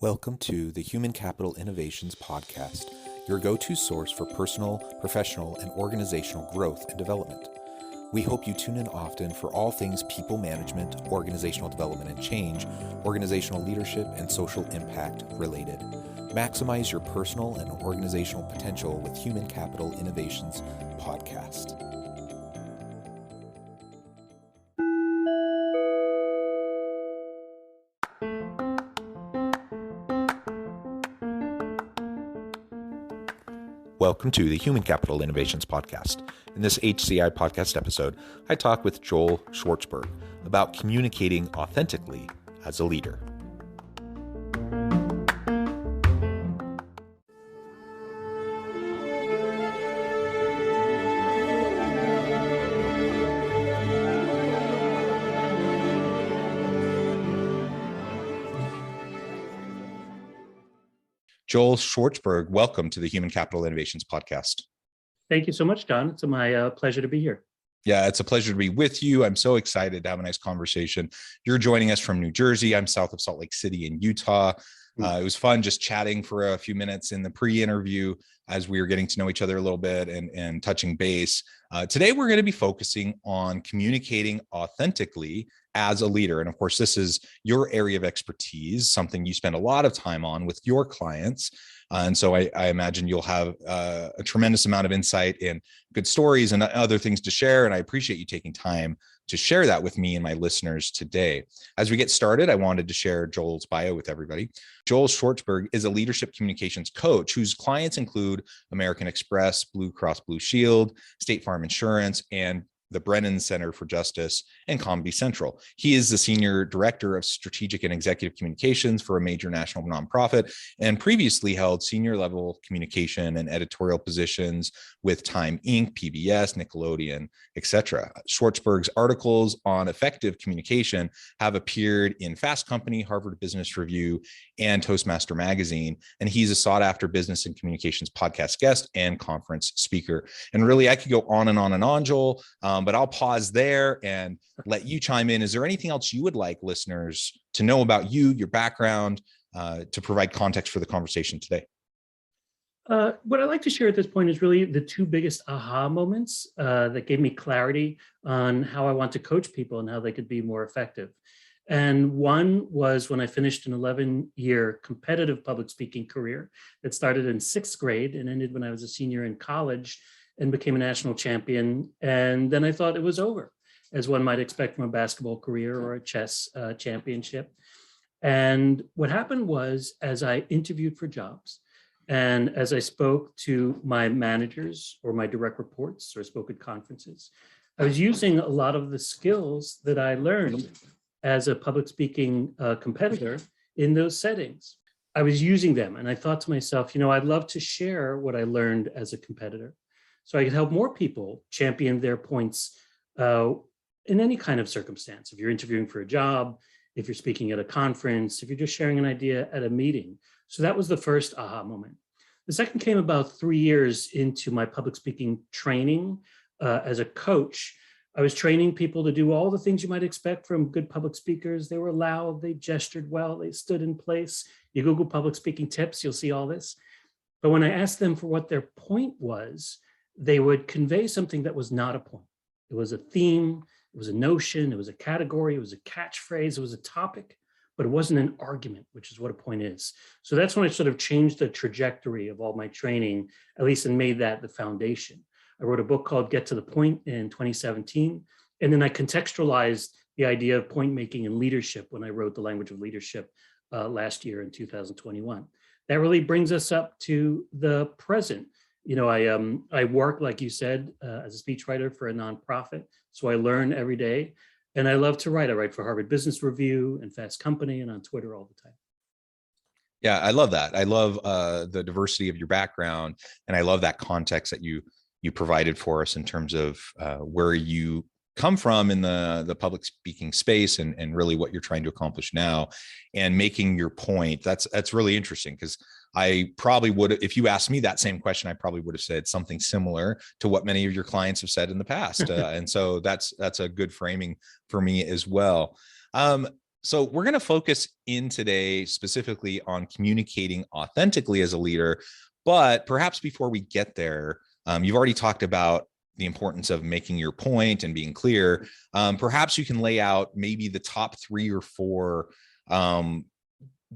Welcome to the Human Capital Innovations Podcast, your go-to source for personal, professional, and organizational growth and development. We hope you tune in often for all things people management, organizational development and change, organizational leadership, and social impact related. Maximize your personal and organizational potential with Human Capital Innovations Podcast. Welcome to the Human Capital Innovations Podcast. In this HCI podcast episode, I talk with Joel Schwartzberg about communicating authentically as a leader. Joel Schwartzberg, welcome to the Human Capital Innovations Podcast. Thank you so much, Don. It's my pleasure to be here. Yeah, it's a pleasure to be with you. I'm so excited to have a nice conversation. You're joining us from New Jersey. I'm south of Salt Lake City in Utah. It was fun just chatting for a few minutes in the pre-interview as we were getting to know each other a little bit and touching base. Today, we're going to be focusing on communicating authentically as a leader. And of course, this is your area of expertise, something you spend a lot of time on with your clients. And so I imagine you'll have a tremendous amount of insight and good stories and other things to share. And I appreciate you taking time to share that with me and my listeners today. As we get started, I wanted to share Joel's bio with everybody. Joel Schwartzberg is a leadership communications coach whose clients include American Express, Blue Cross Blue Shield, State Farm Insurance, and the Brennan Center for Justice and Comedy Central. He is the Senior Director of Strategic and Executive Communications for a major national nonprofit and previously held senior level communication and editorial positions with Time Inc., PBS, Nickelodeon, etc. Schwartzberg's articles on effective communication have appeared in Fast Company, Harvard Business Review, and Toastmaster Magazine. And he's a sought after business and communications podcast guest and conference speaker. And really, I could go on and on and on, Joel. But I'll pause there and let you chime in. Is there anything else you would like listeners to know about you, your background, to provide context for the conversation today? What I'd like to share at this point is really the two biggest aha moments that gave me clarity on how I want to coach people and how they could be more effective. And one was when I finished an 11-year competitive public speaking career that started in 6th grade and ended when I was a senior in college and became a national champion. And then I thought it was over, as one might expect from a basketball career or a chess championship. And what happened was, as I interviewed for jobs, and as I spoke to my managers or my direct reports, or spoke at conferences, I was using a lot of the skills that I learned as a public speaking competitor in those settings. I was using them, and I thought to myself, I'd love to share what I learned as a competitor, so I could help more people champion their points in any kind of circumstance. If you're interviewing for a job, if you're speaking at a conference, if you're just sharing an idea at a meeting. So that was the first aha moment. The second came about 3 years into my public speaking training as a coach. I was training people to do all the things you might expect from good public speakers. They were loud, they gestured well, they stood in place. You Google public speaking tips, you'll see all this. But when I asked them for what their point was, they would convey something that was not a point. It was a theme, it was a notion, it was a category, it was a catchphrase, it was a topic, but it wasn't an argument, which is what a point is. So that's when I sort of changed the trajectory of all my training, at least, and made that the foundation. I wrote a book called Get to the Point in 2017, and then I contextualized the idea of point making and leadership when I wrote The Language of Leadership last year in 2021. That really brings us up to the present. I work, like you said, as a speechwriter for a nonprofit. So I learn every day, and I love to write. I write for Harvard Business Review and Fast Company and on Twitter all the time. Yeah, I love that. I love the diversity of your background, and I love that context that you provided for us in terms of where you come from in the public speaking space and really what you're trying to accomplish now and making your point. That's really interesting, because I probably would, if you asked me that same question, I probably would have said something similar to what many of your clients have said in the past. And so that's a good framing for me as well. So we're going to focus in today specifically on communicating authentically as a leader. But perhaps before we get there, you've already talked about the importance of making your point and being clear. Perhaps you can lay out maybe the top 3 or 4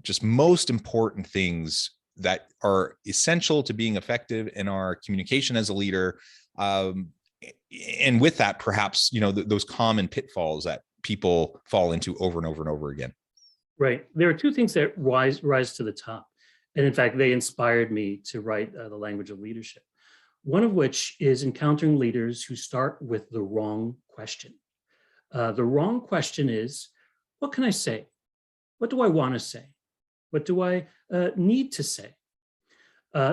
just most important things that are essential to being effective in our communication as a leader. And with that, perhaps, those common pitfalls that people fall into over and over and over again. Right. There are 2 things that rise to the top. And in fact, they inspired me to write The Language of Leadership. One of which is encountering leaders who start with the wrong question. The wrong question is, what can I say? What do I want to say? What do I need to say?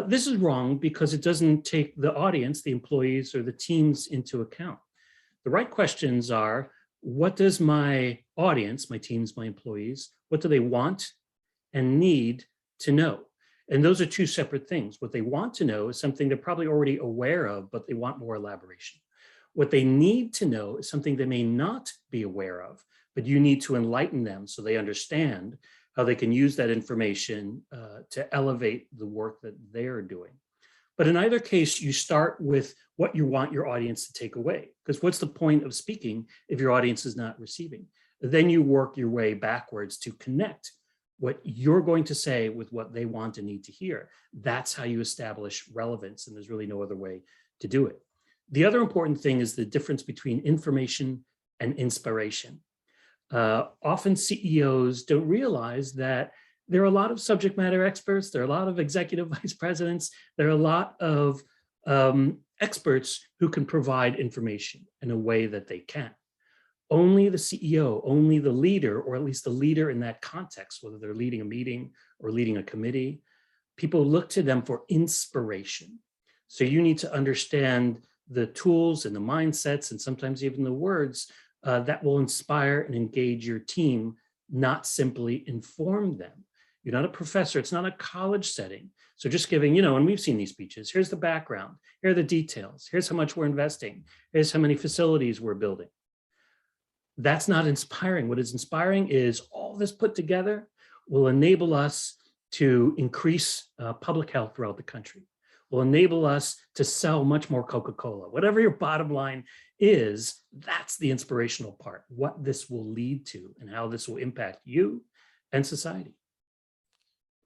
This is wrong because it doesn't take the audience, the employees, or the teams into account. The right questions are, what does my audience, my teams, my employees, what do they want and need to know? And those are 2 separate things. What they want to know is something they're probably already aware of, but they want more elaboration. What they need to know is something they may not be aware of, but you need to enlighten them so they understand how they can use that information to elevate the work that they're doing. But in either case, you start with what you want your audience to take away, because what's the point of speaking if your audience is not receiving? Then you work your way backwards to connect what you're going to say with what they want and need to hear. That's how you establish relevance, and there's really no other way to do it. The other important thing is the difference between information and inspiration. Often CEOs don't realize that there are a lot of subject matter experts, there are a lot of executive vice presidents, there are a lot of experts who can provide information in a way that they can. Only the CEO, only the leader, or at least the leader in that context, whether they're leading a meeting or leading a committee, people look to them for inspiration. So you need to understand the tools and the mindsets and sometimes even the words that will inspire and engage your team, not simply inform them. You're not a professor, it's not a college setting. So just giving, and we've seen these speeches, here's the background, here are the details, here's how much we're investing, here's how many facilities we're building. That's not inspiring. What is inspiring is all this put together will enable us to increase public health throughout the country, will enable us to sell much more Coca-Cola. Whatever your bottom line is, that's the inspirational part, what this will lead to and how this will impact you and society.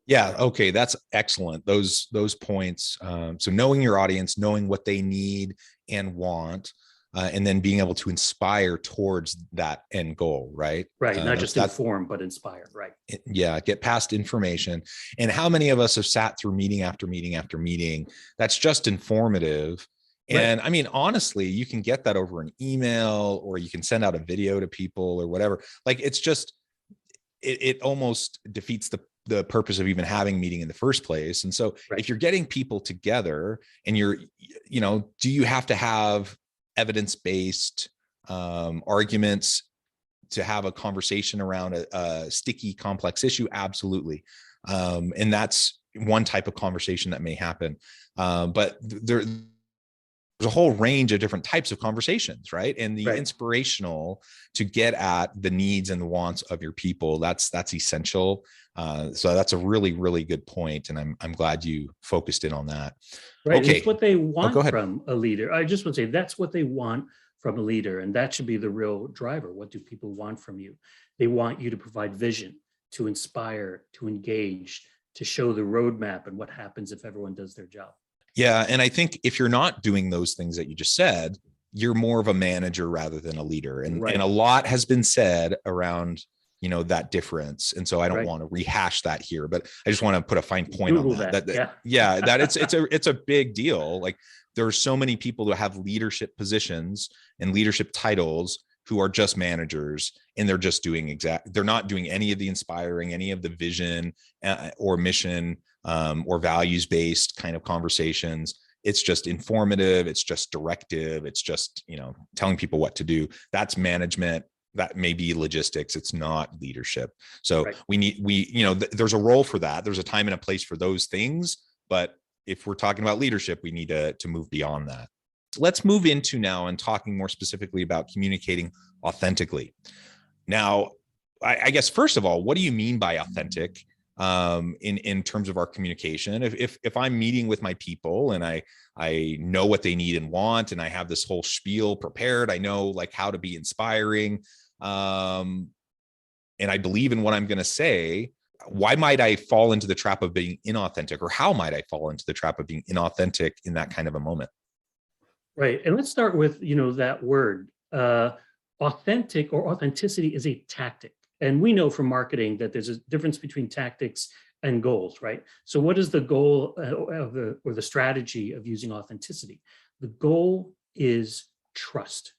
Yeah. Okay. That's excellent. Those points. So knowing your audience, knowing what they need and want, and then being able to inspire towards that end goal, right? Right. Not just inform, but inspire. Right. Yeah. Get past information. And how many of us have sat through meeting after meeting after meeting that's just informative? And right. I mean, honestly, you can get that over an email, or you can send out a video to people or whatever. Like, it's just, it almost defeats the purpose of even having a meeting in the first place. And so right. If you're getting people together and do you have to have evidence-based arguments to have a conversation around a sticky, complex issue? Absolutely. And that's one type of conversation that may happen. But there's a whole range of different types of conversations, right? And the right. Inspirational to get at the needs and the wants of your people, that's essential. So that's a really, really good point. And I'm glad you focused in on that. Right. Okay. It's what they want from a leader. I just want to say that's what they want from a leader. And that should be the real driver. What do people want from you? They want you to provide vision, to inspire, to engage, to show the roadmap and what happens if everyone does their job. Yeah. And I think if you're not doing those things that you just said, you're more of a manager rather than a leader. And, right. And a lot has been said around, that difference. And so I don't right. want to rehash that here, but I just want to put a fine point Google on that. Yeah, that it's a big deal. Like, there are so many people who have leadership positions and leadership titles who are just managers, and they're just doing they're not doing any of the inspiring, any of the vision or mission or values-based kind of conversations. It's just informative. It's just directive. It's just, telling people what to do. That's management. That may be logistics. It's not leadership. So right. There's a role for that. There's a time and a place for those things. But if we're talking about leadership, we need to move beyond that. Let's move into now and talking more specifically about communicating authentically. Now, I guess, first of all, what do you mean by authentic in terms of our communication? If I'm meeting with my people and I know what they need and want, and I have this whole spiel prepared, I know like how to be inspiring, and I believe in what I'm going to say, why might I fall into the trap of being inauthentic, or how might I fall into the trap of being inauthentic in that kind of a moment? Right. And let's start with, that word. Authentic or authenticity is a tactic. And we know from marketing that there's a difference between tactics and goals, right? So what is the goal or the strategy of using authenticity? The goal is trust.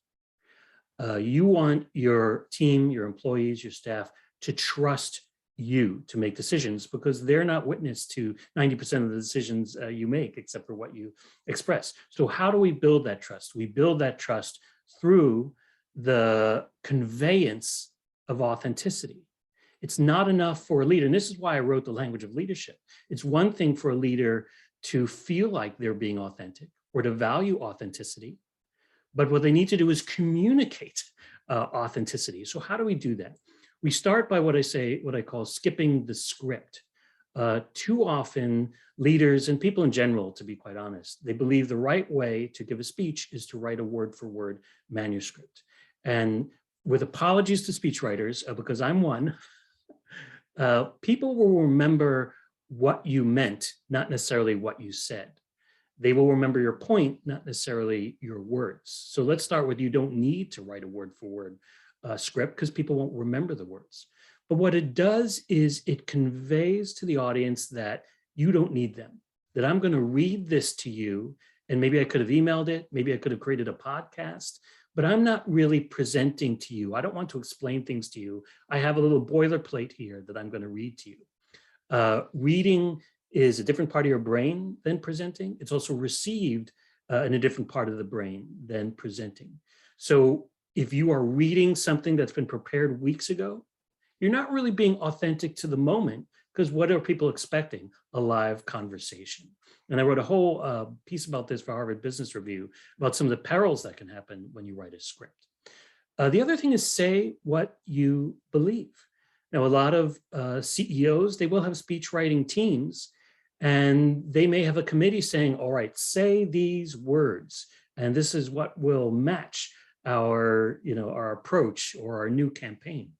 You want your team, your employees, your staff to trust you to make decisions, because they're not witness to 90% of the decisions you make, except for what you express. So how do we build that trust? We build that trust through the conveyance of authenticity. It's not enough for a leader, and this is why I wrote The Language of Leadership. It's one thing for a leader to feel like they're being authentic or to value authenticity, but what they need to do is communicate authenticity. So how do we do that? We start by what I call skipping the script. Too often, leaders and people in general, to be quite honest, they believe the right way to give a speech is to write a word-for-word manuscript. And with apologies to speechwriters, because I'm one, people will remember what you meant, not necessarily what you said. They will remember your point, not necessarily your words. So let's start with, you don't need to write a word-for-word script, because people won't remember the words. But what it does is it conveys to the audience that you don't need them, that I'm going to read this to you, and maybe I could have emailed it, maybe I could have created a podcast, but I'm not really presenting to you. I don't want to explain things to you. I have a little boilerplate here that I'm going to read to you. Reading is a different part of your brain than presenting. It's also received in a different part of the brain than presenting. So if you are reading something that's been prepared weeks ago, you're not really being authentic to the moment, because what are people expecting? A live conversation. And I wrote a whole piece about this for Harvard Business Review, about some of the perils that can happen when you write a script. The other thing is, say what you believe. Now, a lot of CEOs, they will have speech writing teams, and they may have a committee saying, all right, say these words, and this is what will match our approach or our new campaign.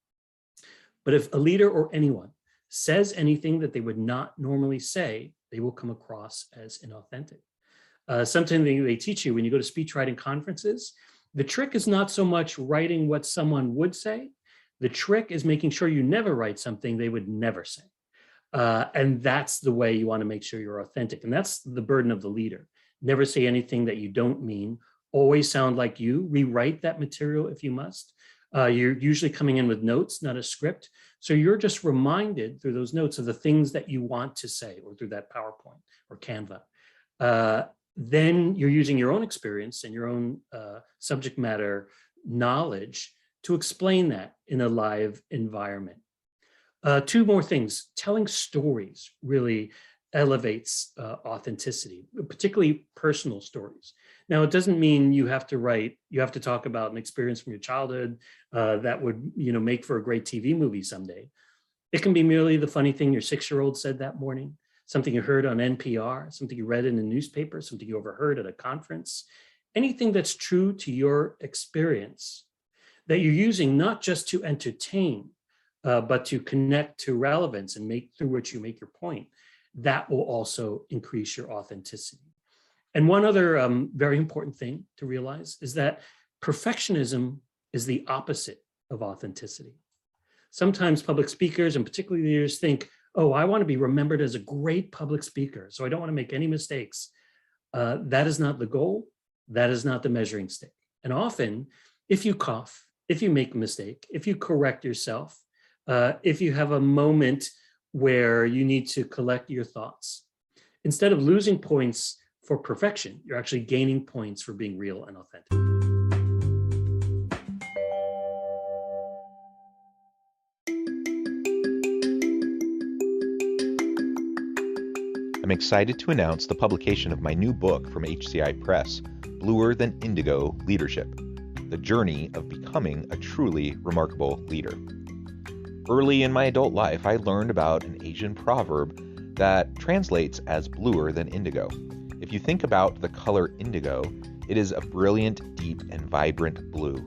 But if a leader or anyone says anything that they would not normally say, they will come across as inauthentic. Something they teach you when you go to speech writing conferences, the trick is not so much writing what someone would say. The trick is making sure you never write something they would never say. And that's the way you want to make sure you're authentic. And that's the burden of the leader. Never say anything that you don't mean. Always sound like you. Rewrite that material if you must. You're usually coming in with notes, not a script. So you're just reminded through those notes of the things that you want to say, or through that PowerPoint or Canva. Then you're using your own experience and your own subject matter knowledge to explain that in a live environment. Two more things. Telling stories really elevates authenticity, particularly personal stories. Now, it doesn't mean you have to talk about an experience from your childhood that would, make for a great TV movie someday. It can be merely the funny thing your 6-year-old said that morning, something you heard on NPR, something you read in a newspaper, something you overheard at a conference, anything that's true to your experience that you're using not just to entertain, but to connect to relevance and through which you make your point. That will also increase your authenticity. And one other very important thing to realize is that perfectionism is the opposite of authenticity. Sometimes public speakers, and particularly leaders, think, oh, I want to be remembered as a great public speaker, so I don't want to make any mistakes. That is not the goal. That is not the measuring stick. And often, if you cough, if you make a mistake, if you correct yourself, if you have a moment where you need to collect your thoughts, instead of losing points for perfection, you're actually gaining points for being real and authentic. I'm excited to announce the publication of my new book from HCI Press, Bluer Than Indigo Leadership: The Journey of Becoming a Truly Remarkable Leader. Early in my adult life, I learned about an Asian proverb that translates as bluer than indigo. If you think about the color indigo, it is a brilliant, deep, and vibrant blue,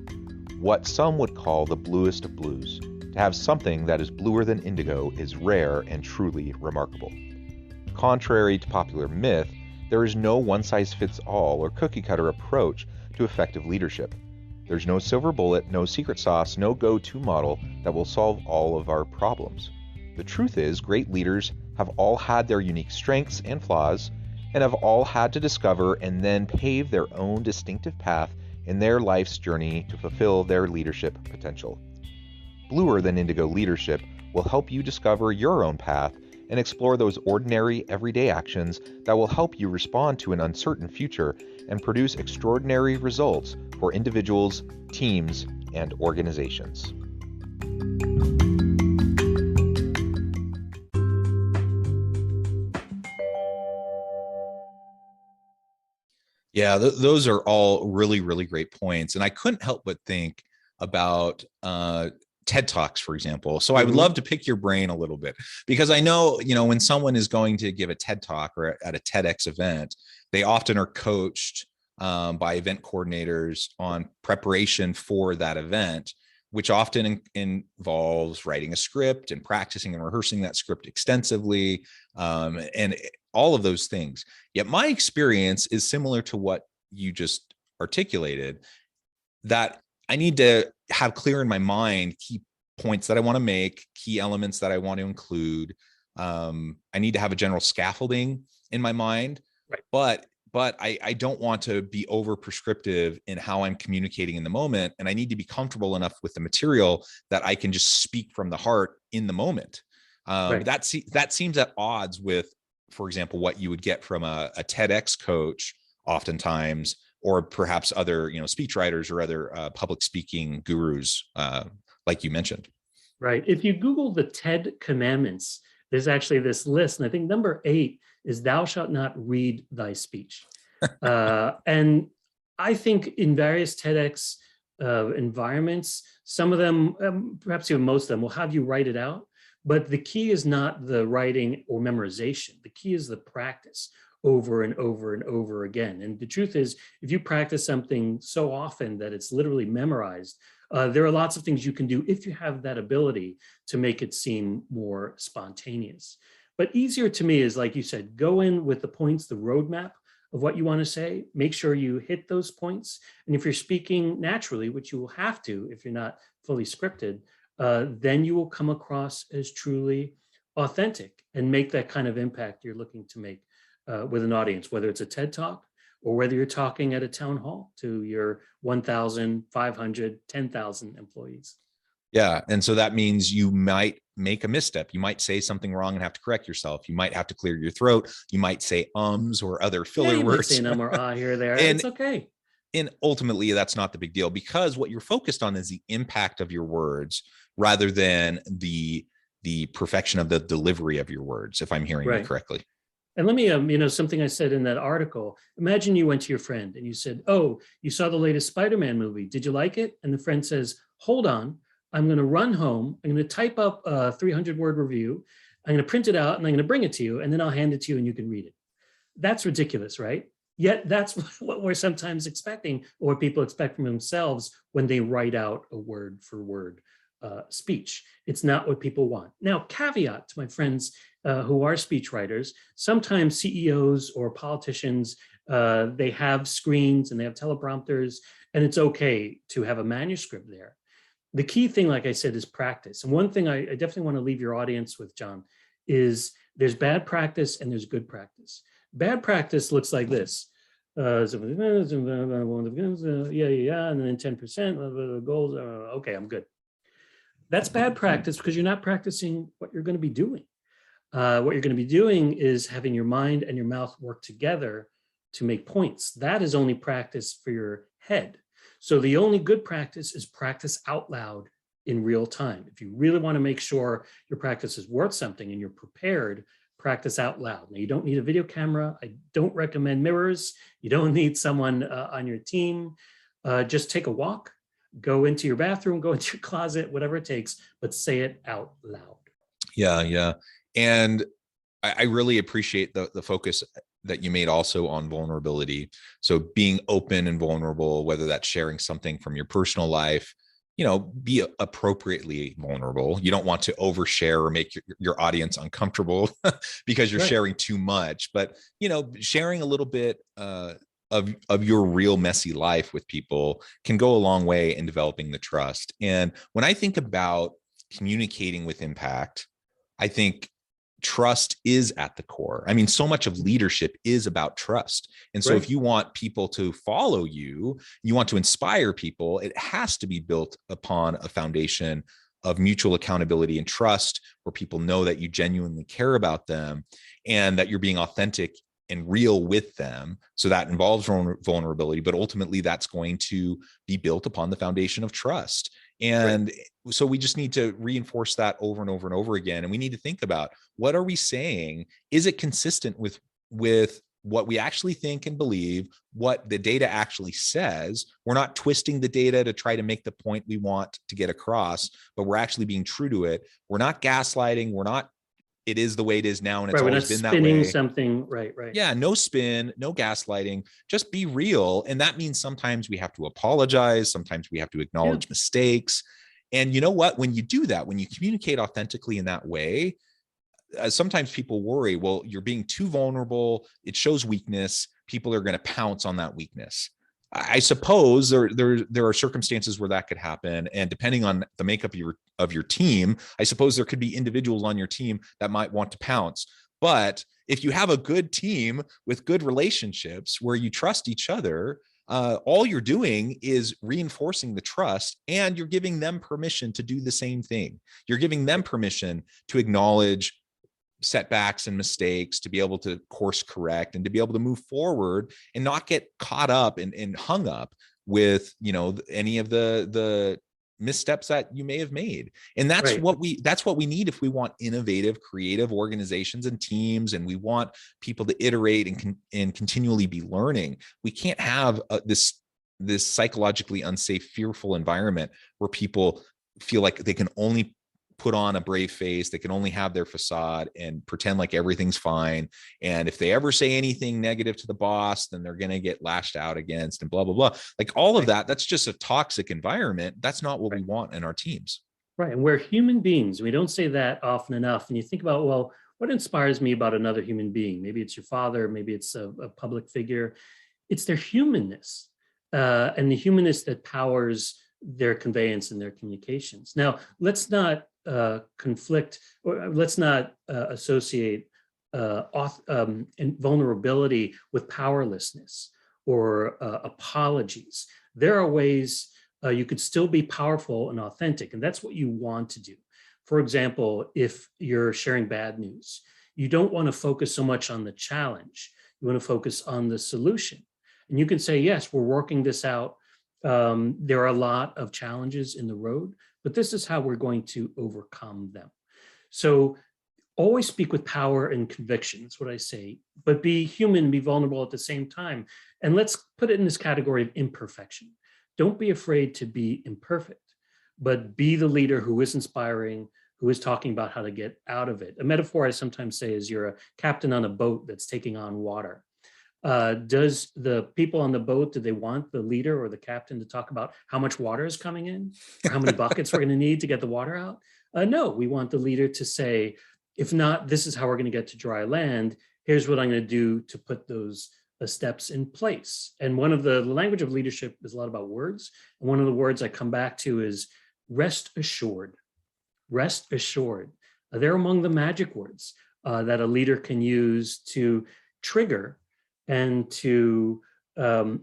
what some would call the bluest of blues. To have something that is bluer than indigo is rare and truly remarkable. Contrary to popular myth, there is no one-size-fits-all or cookie-cutter approach to effective leadership. There's no silver bullet, no secret sauce, no go-to model that will solve all of our problems. The truth is, great leaders have all had their unique strengths and flaws, and have all had to discover and then pave their own distinctive path in their life's journey to fulfill their leadership potential. Bluer than indigo leadership will help you discover your own path and explore those ordinary, everyday actions that will help you respond to an uncertain future and produce extraordinary results for individuals, teams, and organizations. Yeah, those are all really, really great points. And I couldn't help but think about TED Talks, for example. So I would love to pick your brain a little bit, because I know, when someone is going to give a TED Talk or at a TEDx event, they often are coached by event coordinators on preparation for that event, which often involves writing a script and practicing and rehearsing that script extensively, and all of those things. Yet my experience is similar to what you just articulated, that I need to have clear in my mind key points that I want to make, key elements that I want to include. I need to have a general scaffolding in my mind, right. but I don't want to be over prescriptive in how I'm communicating in the moment. And I need to be comfortable enough with the material that I can just speak from the heart in the moment. Right. That seems at odds with, for example, what you would get from a TEDx coach oftentimes, or perhaps other, speech writers or other public speaking gurus, like you mentioned. Right. If you Google the TED commandments, there's actually this list. And I think number 8 is thou shalt not read thy speech. And I think in various TEDx environments, some of them, perhaps even most of them, will have you write it out. But the key is not the writing or memorization. The key is the practice over and over and over again. And the truth is, if you practice something so often that it's literally memorized, there are lots of things you can do if you have that ability to make it seem more spontaneous. But easier to me is, like you said, go in with the points, the roadmap of what you want to say, make sure you hit those points. And if you're speaking naturally, which you will have to if you're not fully scripted, then you will come across as truly authentic and make that kind of impact you're looking to make with an audience, whether it's a TED Talk or whether you're talking at a town hall to your 1,500, 10,000 employees. Yeah. And so that means you might make a misstep. You might say something wrong and have to correct yourself. You might have to clear your throat. You might say ums or other filler you words. Might say an or ah here or there. And it's okay. And ultimately, that's not the big deal, because what you're focused on is the impact of your words rather than the perfection of the delivery of your words, if I'm hearing you correctly. And let me, something I said in that article, imagine you went to your friend and you said, oh, you saw the latest Spider-Man movie. Did you like it? And the friend says, hold on, I'm going to run home. I'm going to type up a 300-word review. I'm going to print it out and I'm going to bring it to you. And then I'll hand it to you and you can read it. That's ridiculous, right? Yet that's what we're sometimes expecting, or what people expect from themselves when they write out a word for word speech. It's not what people want. Now, caveat to my friends who are speech writers, sometimes CEOs or politicians, they have screens and they have teleprompters, and it's okay to have a manuscript there. The key thing, like I said, is practice. And one thing I definitely want to leave your audience with, John, is there's bad practice and there's good practice. Bad practice looks like this. Yeah, and then 10% goals. Okay, I'm good. That's bad practice because you're not practicing what you're going to be doing. What you're going to be doing is having your mind and your mouth work together to make points. That is only practice for your head. So the only good practice is practice out loud in real time. If you really want to make sure your practice is worth something and you're prepared, practice out loud. Now, you don't need a video camera. I don't recommend mirrors. You don't need someone on your team. Just take a walk. Go into your bathroom, go into your closet, whatever it takes, but say it out loud. Yeah, yeah. And I really appreciate the focus that you made also on vulnerability. So being open and vulnerable, whether that's sharing something from your personal life, be appropriately vulnerable. You don't want to overshare or make your audience uncomfortable because you're sharing too much, but, sharing a little bit of your real messy life with people can go a long way in developing the trust. And when I think about communicating with impact, I think trust is at the core. I mean, so much of leadership is about trust. And so if you want people to follow you, you want to inspire people, it has to be built upon a foundation of mutual accountability and trust, where people know that you genuinely care about them and that you're being authentic and real with them. So that involves vulnerability, but ultimately that's going to be built upon the foundation of trust. And so we just need to reinforce that over and over and over again. And we need to think about, what are we saying? Is it consistent with what we actually think and believe, what the data actually says? We're not twisting the data to try to make the point we want to get across, but we're actually being true to it. We're not gaslighting. We're not, it is the way it is now, and it's always been that way. Spinning something, right. Yeah, no spin, no gaslighting, just be real. And that means sometimes we have to apologize. Sometimes we have to acknowledge mistakes. And you know what? When you do that, when you communicate authentically in that way, sometimes people worry, well, you're being too vulnerable. It shows weakness. People are going to pounce on that weakness. I suppose there are circumstances where that could happen, and depending on the makeup of your team, I suppose there could be individuals on your team that might want to pounce. But if you have a good team with good relationships where you trust each other, all you're doing is reinforcing the trust, and you're giving them permission to do the same thing. You're giving them permission to acknowledge setbacks and mistakes, to be able to course correct, and to be able to move forward and not get caught up and hung up with, any of the missteps that you may have made. And that's what we need if we want innovative, creative organizations and teams, and we want people to iterate and continually be learning. We can't have this psychologically unsafe, fearful environment where people feel like they can only put on a brave face, they can only have their facade and pretend like everything's fine. And if they ever say anything negative to the boss, then they're going to get lashed out against and blah, blah, blah. Like all of that, that's just a toxic environment. That's not what we want in our teams. Right. And we're human beings. We don't say that often enough. And you think about, well, what inspires me about another human being? Maybe it's your father, maybe it's a public figure. It's their humanness, and the humanness that powers their conveyance and their communications. Now, let's not conflict, or let's not associate vulnerability with powerlessness or apologies. There are ways you could still be powerful and authentic, and that's what you want to do. For example, if you're sharing bad news, you don't want to focus so much on the challenge. You want to focus on the solution. And you can say, yes, we're working this out. There are a lot of challenges in the road, but this is how we're going to overcome them. So always speak with power and conviction. That's what I say, but be human, be vulnerable at the same time. And let's put it in this category of imperfection. Don't be afraid to be imperfect, but be the leader who is inspiring, who is talking about how to get out of it. A metaphor I sometimes say is you're a captain on a boat that's taking on water. Does the people on the boat, do they want the leader or the captain to talk about how much water is coming in, or how many buckets we're going to need to get the water out? No, we want the leader to say, if not, this is how we're going to get to dry land. Here's what I'm going to do to put those steps in place. And one of the language of leadership is a lot about words. And one of the words I come back to is rest assured. Rest assured. They're among the magic words that a leader can use to trigger and to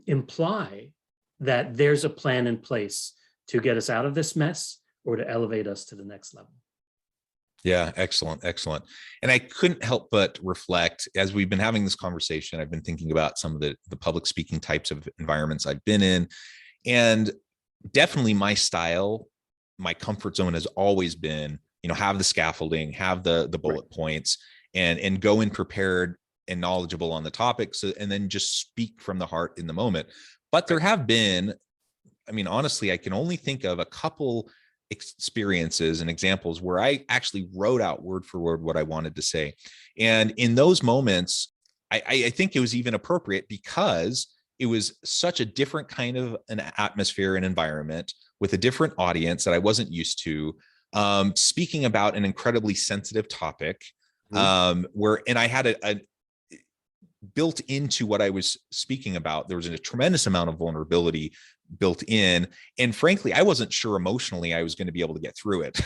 imply that there's a plan in place to get us out of this mess or to elevate us to the next level. Yeah, excellent, excellent. And I couldn't help but reflect, as we've been having this conversation, I've been thinking about some of the public speaking types of environments I've been in. And definitely my style, my comfort zone has always been, have the scaffolding, have the bullet points, and go in prepared and knowledgeable on the topic. So, and then just speak from the heart in the moment. But there have been I mean, honestly, I can only think of a couple experiences and examples where I actually wrote out word for word what I wanted to say. And in those moments, I think it was even appropriate because it was such a different kind of an atmosphere and environment with a different audience that I wasn't used to, speaking about an incredibly sensitive topic, and I had a built into what I was speaking about. There was a tremendous amount of vulnerability built in. And frankly, I wasn't sure emotionally I was going to be able to get through it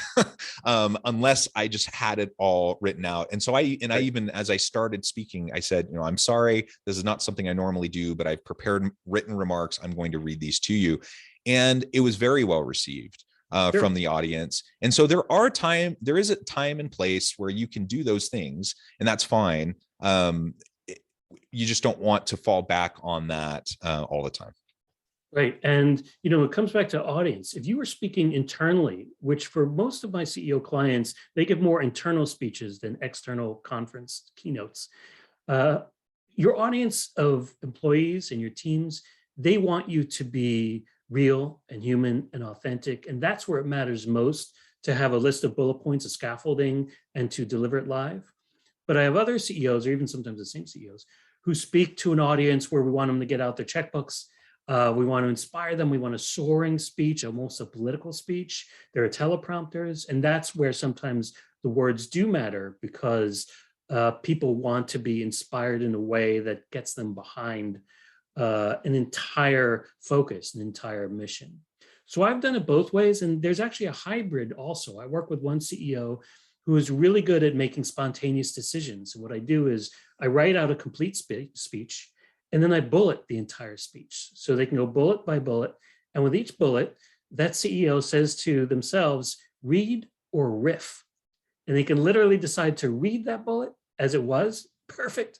unless I just had it all written out. And so I even, as I started speaking, I said, I'm sorry, this is not something I normally do, but I've prepared written remarks. I'm going to read these to you. And it was very well received from the audience. And so there is a time and place where you can do those things, and that's fine. You just don't want to fall back on that all the time. Right. And, it comes back to audience. If you were speaking internally, which for most of my CEO clients, they give more internal speeches than external conference keynotes. Your audience of employees and your teams, they want you to be real and human and authentic. And that's where it matters most, to have a list of bullet points, of scaffolding, and to deliver it live. But I have other CEOs, or even sometimes the same CEOs, who speak to an audience where we want them to get out their checkbooks. We want to inspire them. We want a soaring speech, almost a political speech. There are teleprompters. And that's where sometimes the words do matter, because people want to be inspired in a way that gets them behind an entire focus, an entire mission. So I've done it both ways. And there's actually a hybrid also. I work with one CEO who is really good at making spontaneous decisions. And what I do is I write out a complete speech, and then I bullet the entire speech. So they can go bullet by bullet. And with each bullet, that CEO says to themselves, read or riff. And they can literally decide to read that bullet as it was, perfect.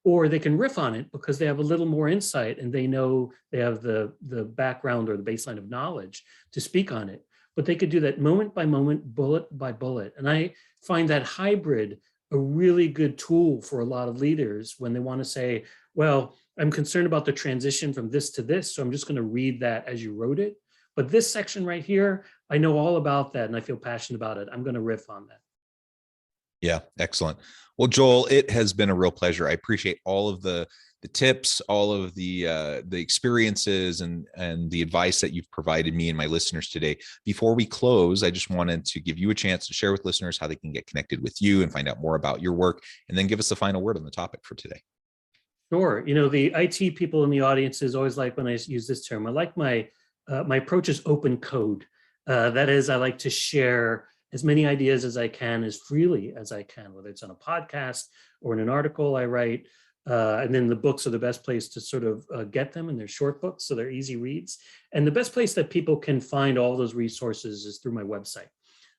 Or they can riff on it because they have a little more insight and they know they have the background or the baseline of knowledge to speak on it. But they could do that moment by moment, bullet by bullet. And I find that hybrid a really good tool for a lot of leaders when they want to say, well, I'm concerned about the transition from this to this, so I'm just going to read that as you wrote it. But this section right here, I know all about that and I feel passionate about it. I'm going to riff on that. Yeah, excellent. Well, Joel, it has been a real pleasure. I appreciate all of the tips, all of the experiences and the advice that you've provided me and my listeners today. Before we close, I just wanted to give you a chance to share with listeners how they can get connected with you and find out more about your work, and then give us the final word on the topic for today. Sure. The IT people in the audience is always like when I use this term. I like my approach is open code. That is, I like to share as many ideas as I can, as freely as I can, whether it's on a podcast or in an article I write. And then the books are the best place to sort of get them, and they're short books, so they're easy reads. And the best place that people can find all those resources is through my website,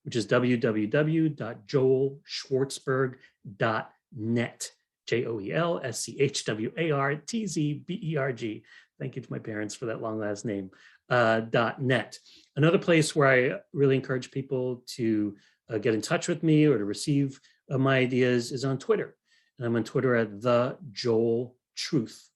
which is www.joelschwartzberg.net. JOELSCHWARTZBERG. Thank you to my parents for that long last name. .net. Another place where I really encourage people to get in touch with me or to receive my ideas is on Twitter. And I'm on Twitter at the Joel Truth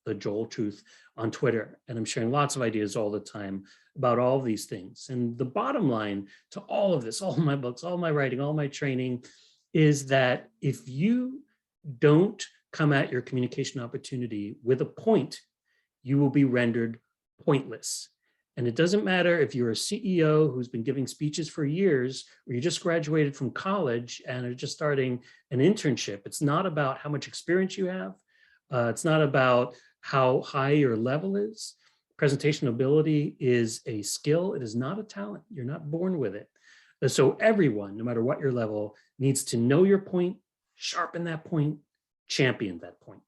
on Twitter. And I'm sharing lots of ideas all the time about all of these things. And the bottom line to all of this, all my books, all my writing, all my training, is that if you don't come at your communication opportunity with a point, you will be rendered pointless. And it doesn't matter if you're a CEO who's been giving speeches for years, or you just graduated from college and are just starting an internship. It's not about how much experience you have. It's not about how high your level is. Presentation ability is a skill. It is not a talent. You're not born with it. So everyone, no matter what your level, needs to know your point, sharpen that point, champion that point.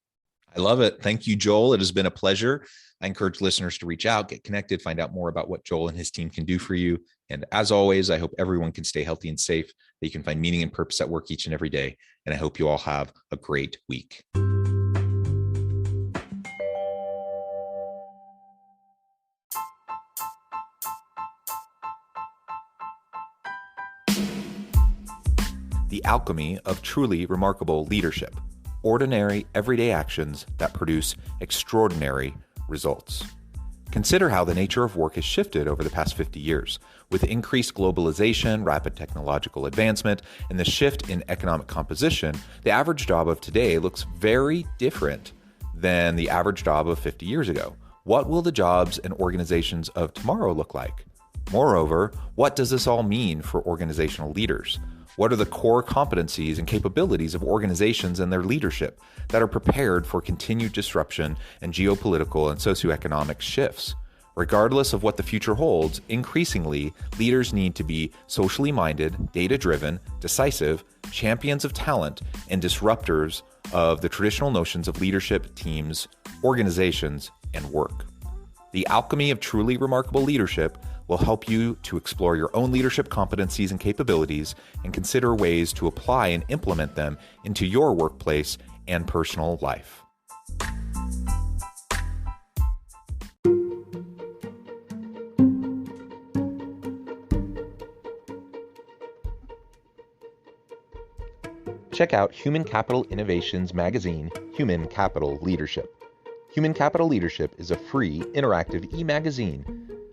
I love it. Thank you, Joel. It has been a pleasure. I encourage listeners to reach out, get connected, find out more about what Joel and his team can do for you. And as always, I hope everyone can stay healthy and safe, that you can find meaning and purpose at work each and every day. And I hope you all have a great week. The alchemy of truly remarkable leadership. Ordinary, everyday actions that produce extraordinary results. Consider how the nature of work has shifted over the past 50 years. With increased globalization, rapid technological advancement, and the shift in economic composition, the average job of today looks very different than the average job of 50 years ago. What will the jobs and organizations of tomorrow look like? Moreover, what does this all mean for organizational leaders? What are the core competencies and capabilities of organizations and their leadership that are prepared for continued disruption and geopolitical and socioeconomic shifts? Regardless of what the future holds, increasingly, leaders need to be socially minded, data-driven, decisive, champions of talent, and disruptors of the traditional notions of leadership, teams, organizations, and work. The alchemy of truly remarkable leadership will help you to explore your own leadership competencies and capabilities and consider ways to apply and implement them into your workplace and personal life. Check out Human Capital Innovations magazine, Human Capital Leadership. Human Capital Leadership is a free, interactive e-magazine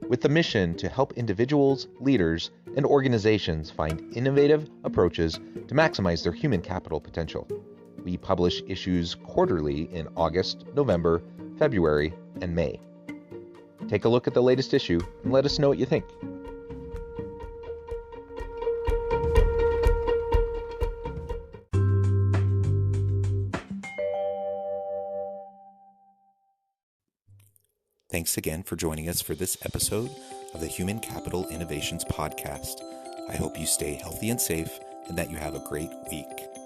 with the mission to help individuals, leaders, and organizations find innovative approaches to maximize their human capital potential. We publish issues quarterly in August, November, February, and May. Take a look at the latest issue and let us know what you think. Thanks again for joining us for this episode of the Human Capital Innovations Podcast. I hope you stay healthy and safe and that you have a great week.